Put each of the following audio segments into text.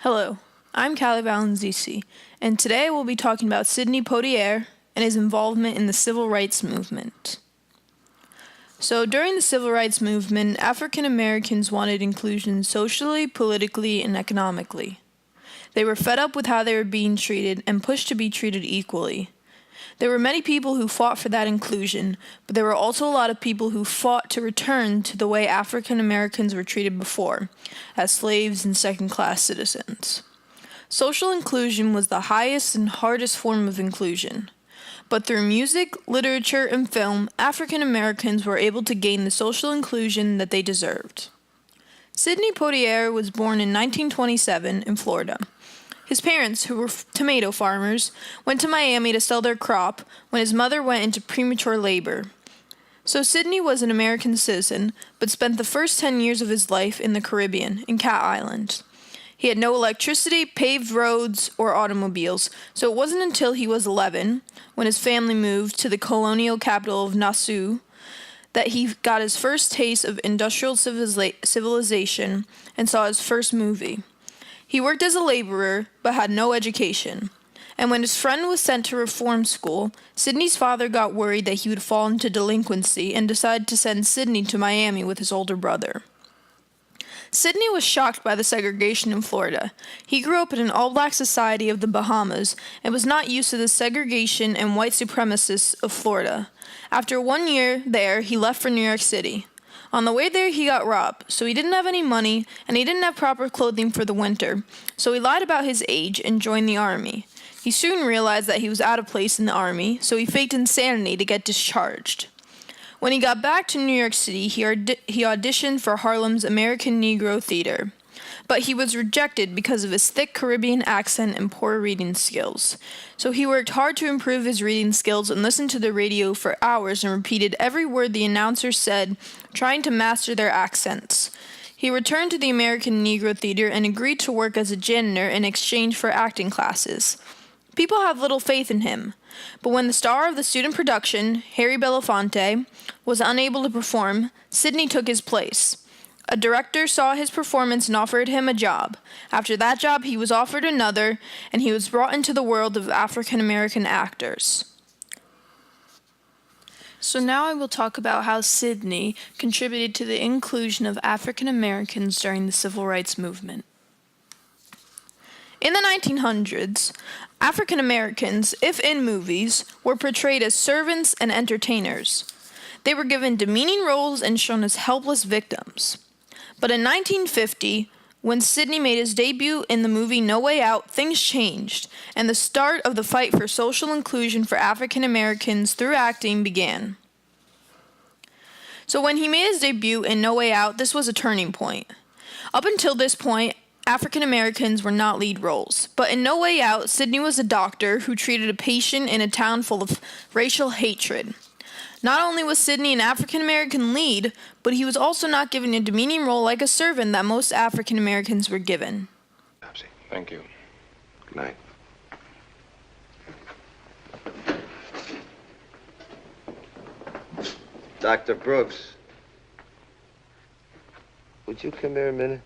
Hello, I'm Callie Valenzici, and today we'll be talking about Sidney Poitier and his involvement in the civil rights movement. So, during the civil rights movement, African Americans wanted inclusion socially, politically, and economically. They were fed up with how they were being treated and pushed to be treated equally. There were many people who fought for that inclusion, but there were also a lot of people who fought to return to the way African Americans were treated before, as slaves and second-class citizens. Social inclusion was the highest and hardest form of inclusion. But through music, literature, and film, African Americans were able to gain the social inclusion that they deserved. Sidney Poitier was born in 1927 in Florida. His parents, who were tomato farmers, went to Miami to sell their crop when his mother went into premature labor. So Sidney was an American citizen, but spent the first 10 years of his life in the Caribbean, in Cat Island. He had no electricity, paved roads, or automobiles, so it wasn't until he was 11, when his family moved to the colonial capital of Nassau, that he got his first taste of industrial civilization and saw his first movie. He worked as a laborer, but had no education. And when his friend was sent to reform school, Sidney's father got worried that he would fall into delinquency and decided to send Sidney to Miami with his older brother. Sidney was shocked by the segregation in Florida. He grew up in an all-black society of the Bahamas and was not used to the segregation and white supremacists of Florida. After 1 year there, he left for New York City. On the way there, he got robbed, so he didn't have any money, and he didn't have proper clothing for the winter, so he lied about his age and joined the army. He soon realized that he was out of place in the army, so he faked insanity to get discharged. When he got back to New York City, he auditioned for Harlem's American Negro Theater, but he was rejected because of his thick Caribbean accent and poor reading skills. So he worked hard to improve his reading skills and listened to the radio for hours and repeated every word the announcer said, trying to master their accents. He returned to the American Negro Theater and agreed to work as a janitor in exchange for acting classes. People had little faith in him, but when the star of the student production, Harry Belafonte, was unable to perform, Sidney took his place. A director saw his performance and offered him a job. After that job, he was offered another, and he was brought into the world of African American actors. So now I will talk about how Sidney contributed to the inclusion of African Americans during the Civil Rights Movement. In the 1900s, African Americans, if in movies, were portrayed as servants and entertainers. They were given demeaning roles and shown as helpless victims. But in 1950, when Sidney made his debut in the movie No Way Out, things changed, and the start of the fight for social inclusion for African Americans through acting began. So when he made his debut in No Way Out, this was a turning point. Up until this point, African Americans were not lead roles, but in No Way Out, Sidney was a doctor who treated a patient in a town full of racial hatred. Not only was Sidney an African American lead, but he was also not given a demeaning role like a servant that most African Americans were given. Thank you. Good night. Dr. Brooks, would you come here a minute?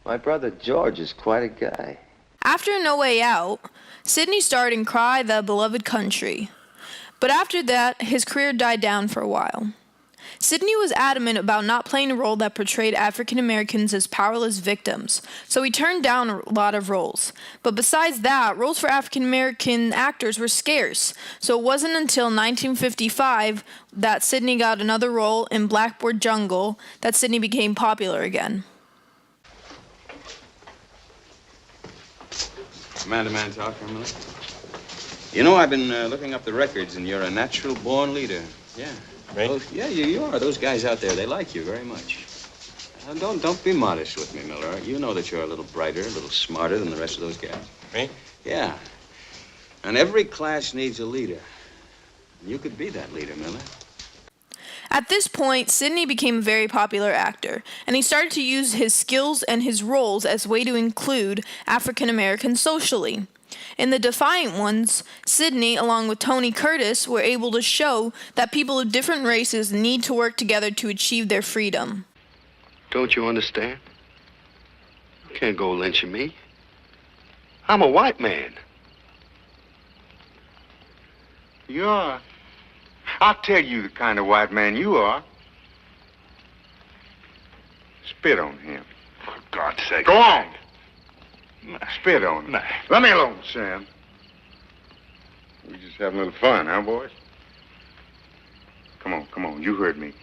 My brother George is quite a guy. After No Way Out, Sidney starred in Cry, the Beloved Country. But after that, his career died down for a while. Sidney was adamant about not playing a role that portrayed African Americans as powerless victims, so he turned down a lot of roles. But besides that, roles for African American actors were scarce, so it wasn't until 1955 that Sidney got another role in Blackboard Jungle that Sidney became popular again. Man-to-man talk, Emily. You know, I've been looking up the records, and you're a natural-born leader. Yeah. Me? Yeah, you are. Those guys out there, they like you very much. Don't be modest with me, Miller. You know that you're a little brighter, a little smarter than the rest of those guys. Me? Yeah. And every class needs a leader. You could be that leader, Miller. At this point, Sidney became a very popular actor, and he started to use his skills and his roles as a way to include African Americans socially. In The Defiant Ones, Sidney, along with Tony Curtis, were able to show that people of different races need to work together to achieve their freedom. Don't you understand? You can't go lynching me. I'm a white man. You are. I'll tell you the kind of white man you are. Spit on him. For God's sake. Go on. Spit on him. No. Let me alone, Sam. We just having a little fun, huh, boys? Come on. You heard me.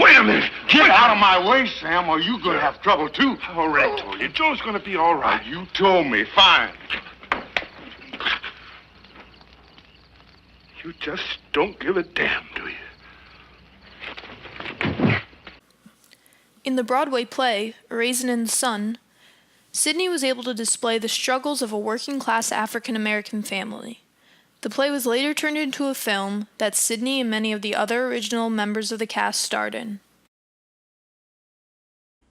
Wait a minute. Get out of my way, Sam, or you're going to have trouble, too. I already told you. Joe's going to be all right. You told me. Fine. You just don't give a damn, do you? In the Broadway play, A Raisin in the Sun, Sidney was able to display the struggles of a working-class African-American family. The play was later turned into a film that Sidney and many of the other original members of the cast starred in.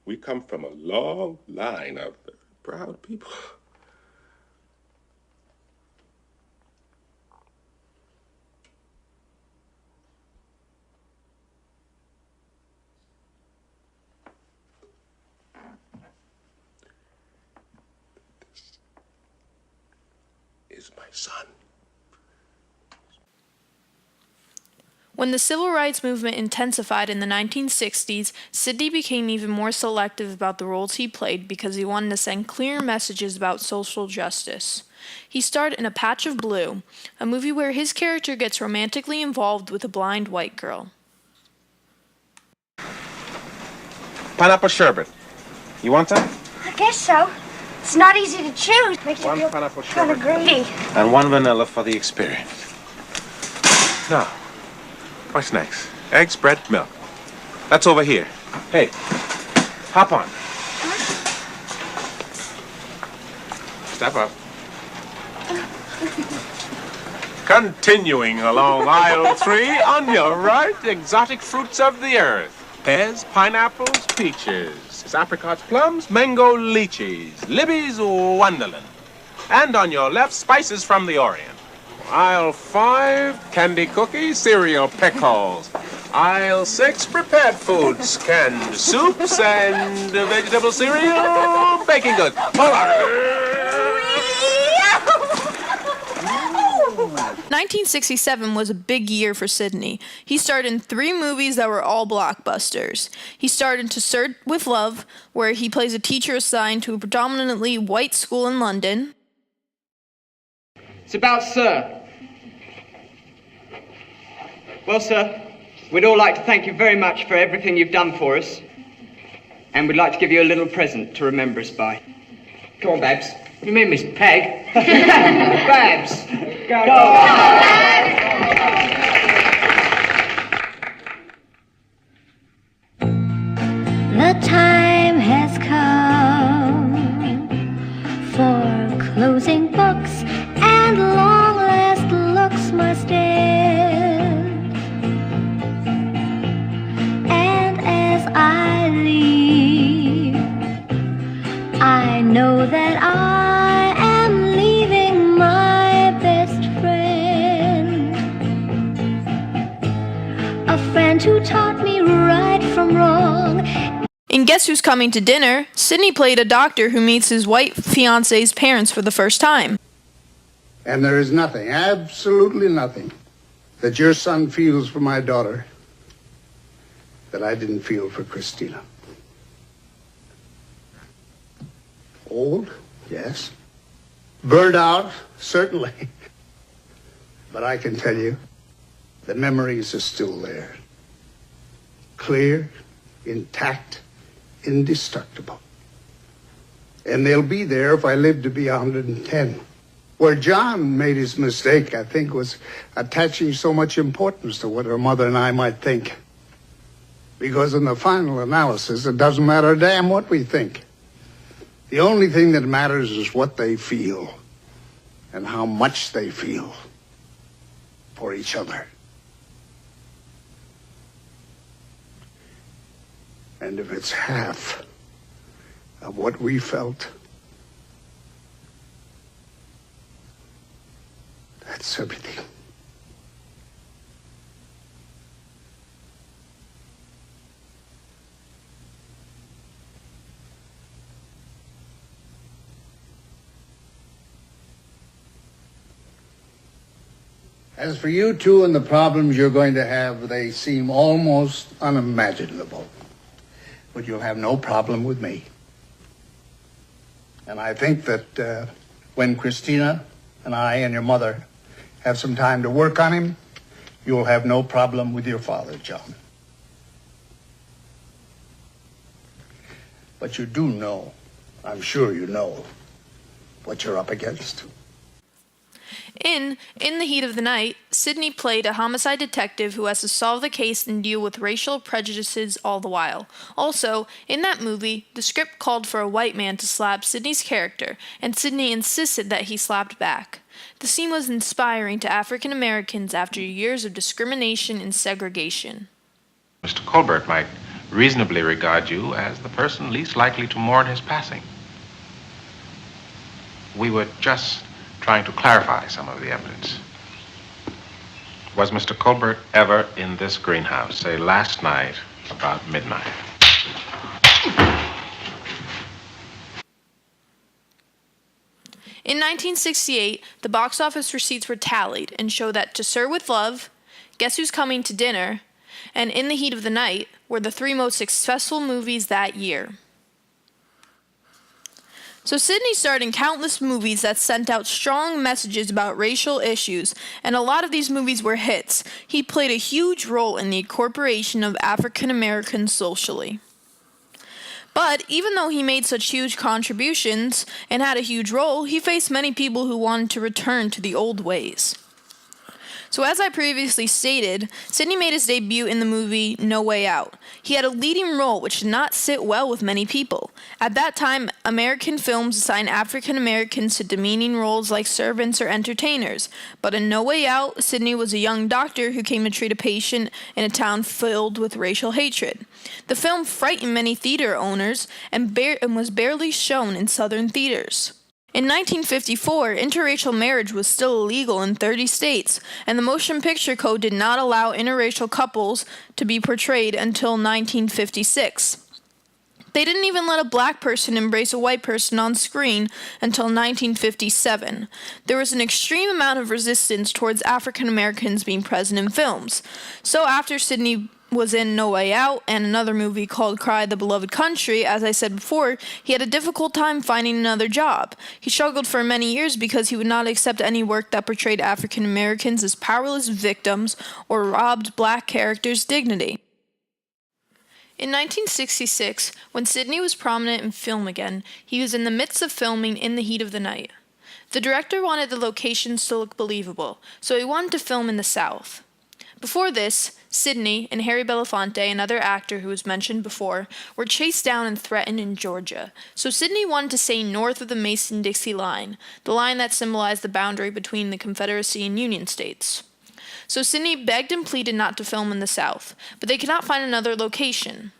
We come from a long line of proud people. This is my son. When the civil rights movement intensified in the 1960s, Sidney became even more selective about the roles he played because he wanted to send clear messages about social justice. He starred in A Patch of Blue, a movie where his character gets romantically involved with a blind white girl. Pineapple sherbet. You want that? I guess so. It's not easy to choose. Makes One you feel pineapple kind of sherbet. greedy. And one vanilla for the experience. Now, what's next? Eggs, bread, milk. That's over here. Hey, hop on. Step up. Continuing along aisle 3, on your right, exotic fruits of the earth. Pears, pineapples, peaches, apricots, plums, mango, lychees, Libby's Wonderland. And on your left, spices from the Orient. Aisle 5, candy cookies, cereal pickles. Aisle 6, prepared foods, canned soups, and vegetable cereal, baking goods. Hold on. 1967 was a big year for Sidney. He starred in 3 movies that were all blockbusters. He starred in To Sir with Love, where he plays a teacher assigned to a predominantly white school in London. It's about Sir. Well, sir, we'd all like to thank you very much for everything you've done for us. And we'd like to give you a little present to remember us by. Come on, Babs. You mean Miss Peg? Babs! Go The time has come for closing books, and long last looks must end. And as I leave, I know that I am leaving my best friend, a friend who taught me right from wrong. In Guess Who's Coming to Dinner, Sidney played a doctor who meets his white fiancé's parents for the first time. And there is nothing, absolutely nothing, that your son feels for my daughter that I didn't feel for Christina. Old, yes. Burned out, certainly. But I can tell you, the memories are still there. Clear, intact, indestructible. And they'll be there if I live to be 110. Where John made his mistake, I think, was attaching so much importance to what her mother and I might think. Because in the final analysis, it doesn't matter a damn what we think. The only thing that matters is what they feel and how much they feel for each other. And if it's half of what we felt, that's everything. As for you two and the problems you're going to have, they seem almost unimaginable. But you'll have no problem with me. And I think that when Christina and I and your mother have some time to work on him, you'll have no problem with your father, John. But you do know, I'm sure you know, what you're up against. In the Heat of the Night, Sidney played a homicide detective who has to solve the case and deal with racial prejudices all the while. Also, in that movie, the script called for a white man to slap Sidney's character, and Sidney insisted that he slapped back. The scene was inspiring to African Americans after years of discrimination and segregation. Mr. Colbert might reasonably regard you as the person least likely to mourn his passing. We were just trying to clarify some of the evidence. Was Mr. Colbert ever in this greenhouse, say last night about midnight? In 1968, the box office receipts were tallied and show that To Sir with Love, Guess Who's Coming to Dinner, and In the Heat of the Night were the three most successful movies that year. So Sidney starred in countless movies that sent out strong messages about racial issues, and a lot of these movies were hits. He played a huge role in the incorporation of African Americans socially. But even though he made such huge contributions and had a huge role, he faced many people who wanted to return to the old ways. So as I previously stated, Sidney made his debut in the movie No Way Out. He had a leading role which did not sit well with many people. At that time, American films assigned African Americans to demeaning roles like servants or entertainers. But in No Way Out, Sidney was a young doctor who came to treat a patient in a town filled with racial hatred. The film frightened many theater owners and was barely shown in Southern theaters. In 1954, interracial marriage was still illegal in 30 states, and the Motion Picture Code did not allow interracial couples to be portrayed until 1956. They didn't even let a black person embrace a white person on screen until 1957. There was an extreme amount of resistance towards African Americans being present in films. So after Sidney was in No Way Out and another movie called Cry the Beloved Country, as I said before, he had a difficult time finding another job. He struggled for many years because he would not accept any work that portrayed African Americans as powerless victims or robbed black characters' dignity. In 1966, when Sidney was prominent in film again, he was in the midst of filming In the Heat of the Night. The director wanted the locations to look believable, so he wanted to film in the South. Before this, Sidney and Harry Belafonte, another actor who was mentioned before, were chased down and threatened in Georgia. So Sidney wanted to stay north of the Mason-Dixie line, the line that symbolized the boundary between the Confederacy and Union states. So Sidney begged and pleaded not to film in the South, but they could not find another location.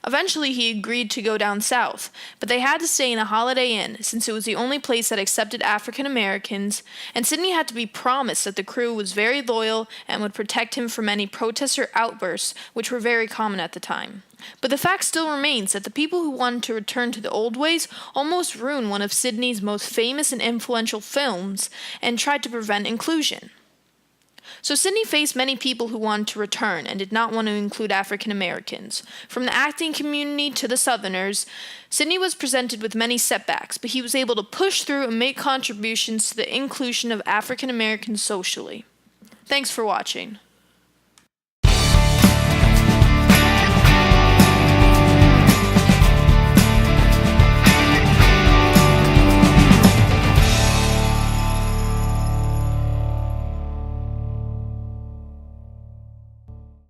Eventually, he agreed to go down south, but they had to stay in a Holiday Inn since it was the only place that accepted African Americans, and Sidney had to be promised that the crew was very loyal and would protect him from any protests or outbursts, which were very common at the time. But the fact still remains that the people who wanted to return to the old ways almost ruined one of Sidney's most famous and influential films and tried to prevent inclusion. So Sidney faced many people who wanted to return and did not want to include African Americans. From the acting community to the Southerners, Sidney was presented with many setbacks, but he was able to push through and make contributions to the inclusion of African Americans socially. Thanks for watching.